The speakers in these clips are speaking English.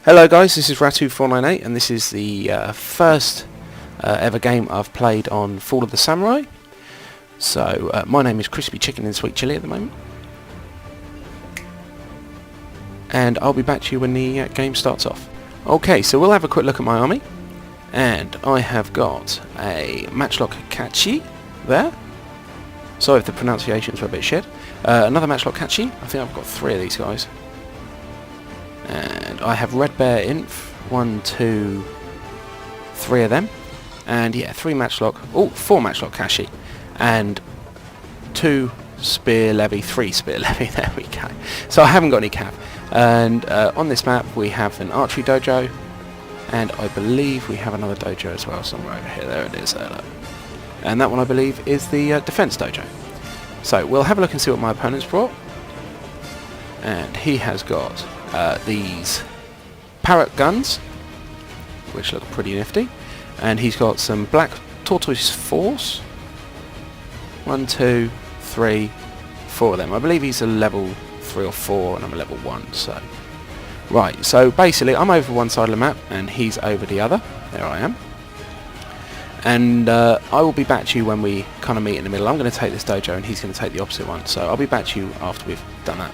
Hello guys, this is Ratu498 and this is the first ever game I've played on Fall of the Samurai. So my name is Crispy Chicken and Sweet Chili at the moment. And I'll be back to you when the game starts off. Okay, so we'll have a quick look at my army. And I have got a Matchlock Kachi there. Sorry if the pronunciations were a bit shit. Another Matchlock Kachi. I think I've got 3 of these guys. And I have Red Bear Inf, 1, 2, 3 of them, and yeah, 4 Matchlock Kashi, and 2 Spear Levy, 3 Spear Levy, there we go. So I haven't got any cap, and on this map we have an archery dojo, and I believe we have another dojo as well somewhere over here, there it is, and that one I believe is the defense dojo. So we'll have a look and see what my opponent's brought, and he has got these parrot guns, which look pretty nifty, and he's got some black tortoise force. 1, 2, 3, 4 of them. I believe he's a level 3 or 4 and I'm a level 1, so right, so basically I'm over one side of the map and he's over the other. There I am, and I will be back to you when we kind of meet in the middle. I'm going to take this dojo and he's going to take the opposite one, so I'll be back to you after we've done that.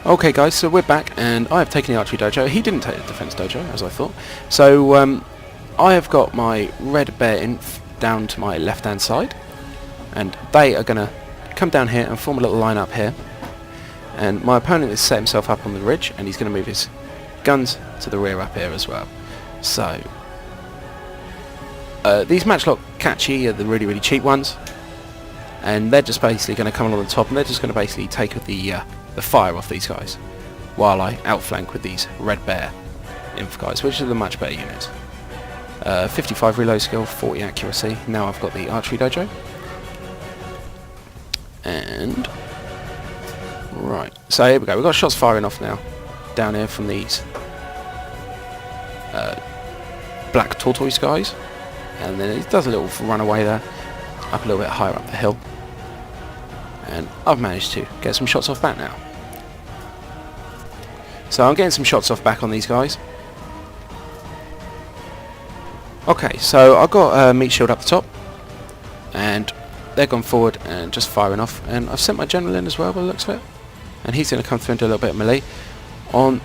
Okay guys, so we're back and I have taken the archery dojo. He didn't take the defense dojo, as I thought. So I have got my Red Bear Inf down to my left hand side, and they are going to come down here and form a little line up here. And my opponent has set himself up on the ridge and he's going to move his guns to the rear up here as well. So these Matchlock Kachi are the really cheap ones, and they're just basically going to come along the top and they're just going to basically take the fire off these guys, while I outflank with these Red Bear Inf guys, which are the much better units. 55 reload skill, 40 accuracy. Now I've got the archery dojo. And right, so here we go. We've got shots firing off now, down here from these black tortoise guys. And then it does a little runaway there, up a little bit higher up the hill. And I've managed to get some shots off back now. So I'm getting some shots off back on these guys. Okay, so I've got a meat shield up the top, and they're gone forward and just firing off, and I've sent my general in as well by the looks of it, and he's going to come through and do a little bit of melee. On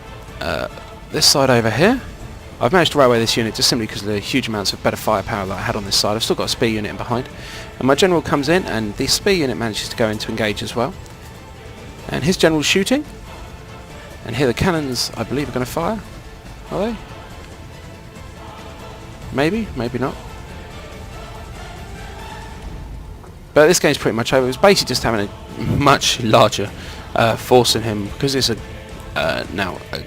this side over here, I've managed to railway this unit just simply because of the huge amounts of better firepower that I had on this side. I've still got a spear unit in behind, and my general comes in and the spear unit manages to go in to engage as well, and his general's shooting, and here the cannons I believe are going to fire. Are they? Maybe, maybe not. But this game's pretty much over. It was basically just having a much larger force in him, because it's now a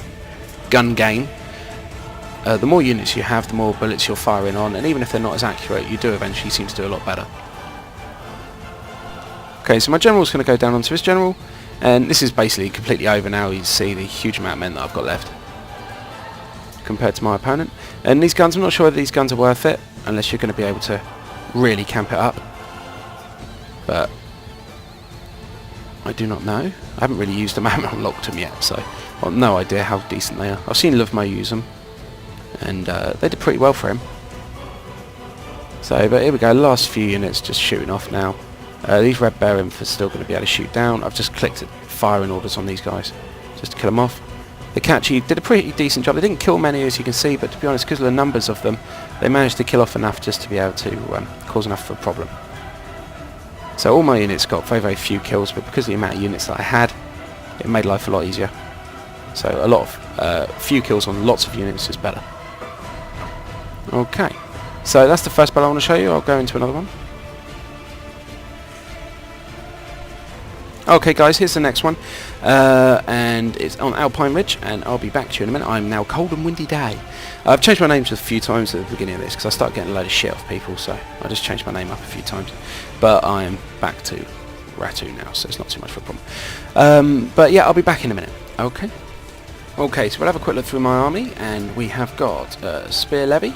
gun game. The more units you have, the more bullets you're firing on, and even if they're not as accurate, you do eventually seem to do a lot better. Okay, so my general's going to go down onto his general, and this is basically completely over now. You see the huge amount of men that I've got left compared to my opponent. And these guns, I'm not sure whether these guns are worth it, unless you're going to be able to really camp it up. But I do not know. I haven't really used them, I haven't unlocked them yet, so I've got no idea how decent they are. I've seen Lovemo use them, and they did pretty well for him. So, but here we go, last few units just shooting off now. These Red Bear Inf are still going to be able to shoot down. I've just clicked firing orders on these guys just to kill them off. The Kachi did a pretty decent job. They didn't kill many, as you can see, but to be honest, because of the numbers of them, they managed to kill off enough just to be able to cause enough of a problem. So all my units got very few kills, but because of the amount of units that I had, it made life a lot easier. So a lot of few kills on lots of units is better. Okay, so that's the first battle I want to show you. I'll go into another one. Okay guys, here's the next one, and it's on Alpine Ridge, and I'll be back to you in a minute. I'm now Cold and Windy Day. I've changed my names a few times at the beginning of this because I start getting a load of shit off people, so I just changed my name up a few times. But I am back to Ratu now, so it's not too much of a problem. But yeah, I'll be back in a minute. Okay. Okay, so we'll have a quick look through my army, and we have got Spear Levy,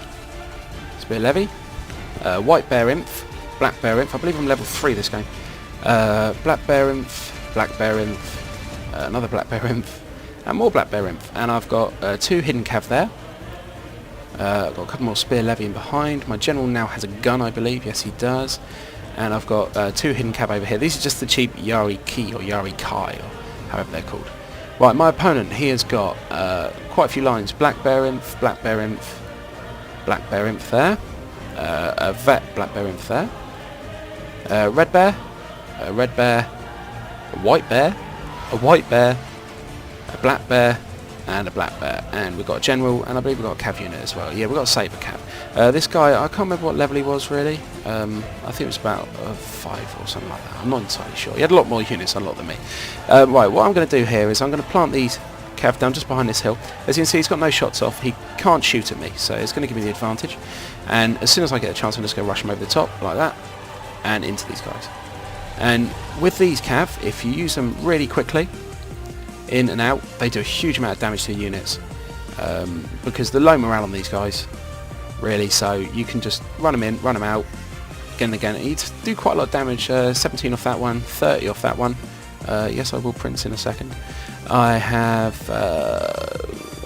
White Bear Inf, Black Bear Inf. I believe I'm level 3 this game. Black Bear Inf, another Black Bear Inf, and more Black Bear Imp. And I've got 2 hidden cav there. I've got a couple more spear levying behind. My general now has a gun, I believe. Yes, he does. And I've got 2 hidden cav over here. These are just the cheap Yari Ki or Yari Kai, or however they're called. Right, my opponent, he has got quite a few lines. Black Bear Imp, Black Bear Imp, Black Bear Imp there. A vet Black Bear Imp there. Red Bear, a Red Bear, a White Bear, a White Bear, a Black Bear, and a Black Bear. And we've got a General, and I believe we've got a Cav unit as well. Yeah, we've got a Saber Cav. This guy, I can't remember what level he was really. I think it was about 5 or something like that. I'm not entirely sure. He had a lot more units unlocked than me. Right, what I'm going to do here is I'm going to plant these Cav down just behind this hill. As you can see, he's got no shots off. He can't shoot at me, so it's going to give me the advantage. And as soon as I get a chance, I'm just going to rush him over the top, like that, and into these guys. And with these Cav, if you use them really quickly, in and out, they do a huge amount of damage to units. Because the low morale on these guys, really, so you can just run them in, run them out, again and again. You do quite a lot of damage, 17 off that one, 30 off that one. Yes, I will print in a second. I have,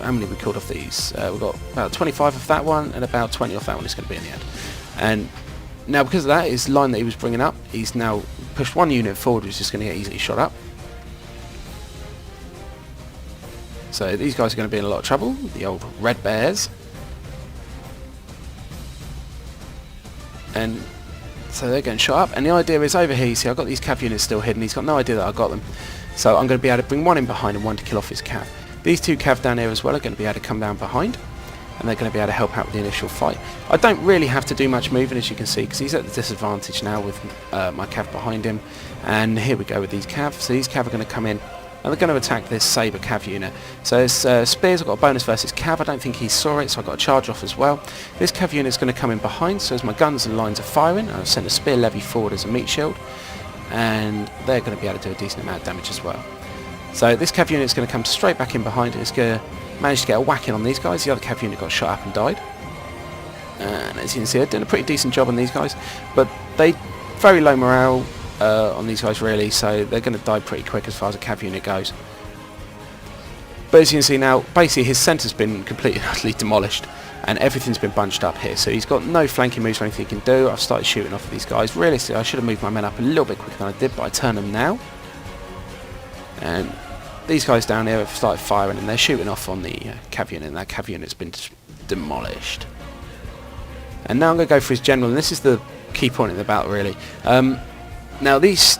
how many we killed off these? We've got about 25 off that one, and about 20 off that one is going to be in the end. And now because of that, his line that he was bringing up, he's now pushed one unit forward, which is going to get easily shot up. So these guys are going to be in a lot of trouble, the old Red Bears. And so they're getting shot up, and the idea is over here, you see I've got these Cav units still hidden. He's got no idea that I've got them. So I'm going to be able to bring one in behind and one to kill off his Cav. These 2 Cav down here as well are going to be able to come down behind, and they're going to be able to help out with the initial fight. I don't really have to do much moving, as you can see, because he's at the disadvantage now with my Cav behind him. And here we go with these Cav. So these Cav are going to come in, and they're going to attack this Saber Cav unit. So his Spears, I've got a bonus versus Cav. I don't think he saw it, so I've got a charge off as well. This Cav unit is going to come in behind, so as my guns and lines are firing, I've sent a Spear Levy forward as a meat shield, and they're going to be able to do a decent amount of damage as well. So this Cav unit is going to come straight back in behind, and it's going to manage to get a whack in on these guys. The other Cav unit got shot up and died. And as you can see, they're doing a pretty decent job on these guys, but they very low morale on these guys really, so they're going to die pretty quick as far as a Cav unit goes. But as you can see now, basically his centre's been completely and utterly demolished, and everything's been bunched up here, so he's got no flanking moves or anything he can do. I've started shooting off of these guys. Realistically, I should have moved my men up a little bit quicker than I did, but I turn them now. And these guys down here have started firing, and they're shooting off on the Cav unit, and that Cav unit's been demolished. And now I'm going to go for his general, and this is the key point of the battle really. Now these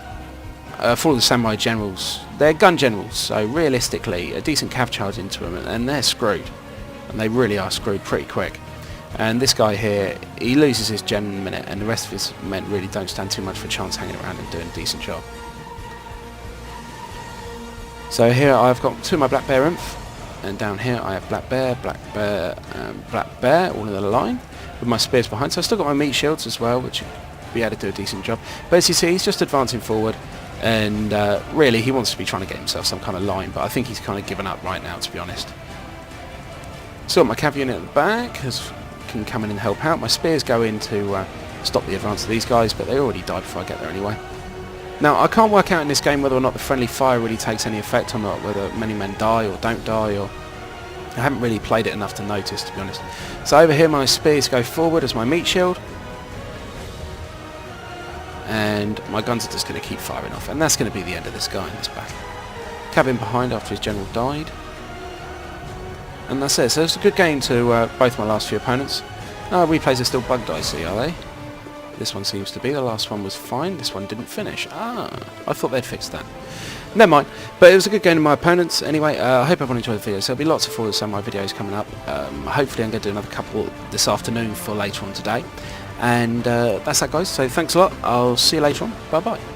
for all the samurai generals, they're gun generals, so realistically a decent Cav charge into them and they're screwed, and they really are screwed pretty quick. And this guy here, he loses his gen in a minute, and the rest of his men really don't stand too much for a chance hanging around and doing a decent job. So here I've got 2 of my Black Bear Imp, and down here I have Black Bear, and Black Bear, all in a line, with my spears behind. So I've still got my meat shields as well, which be able to do a decent job. But as you see, he's just advancing forward, and really he wants to be trying to get himself some kind of line, but I think he's kind of given up right now, to be honest. So my Cav unit at the back can come in and help out. My spears go in to stop the advance of these guys, but they already died before I get there anyway. Now I can't work out in this game whether or not the friendly fire really takes any effect or not, whether many men die or don't die, or I haven't really played it enough to notice, to be honest. So over here my spears go forward as my meat shield, and my guns are just going to keep firing off, and that's going to be the end of this guy in this battle. Cav in behind after his general died, and that's it. So it's a good game to both my last few opponents. Replays are still bugged, I see, are they? This one seems to be. The last one was fine. This one didn't finish. I thought they'd fixed that. Never mind. But it was a good game to my opponents. Anyway, I hope everyone enjoyed the video. So there'll be lots of Forward Samurai videos coming up. Hopefully I'm going to do another couple this afternoon for later on today. And that's that, guys. So thanks a lot. I'll see you later on. Bye bye.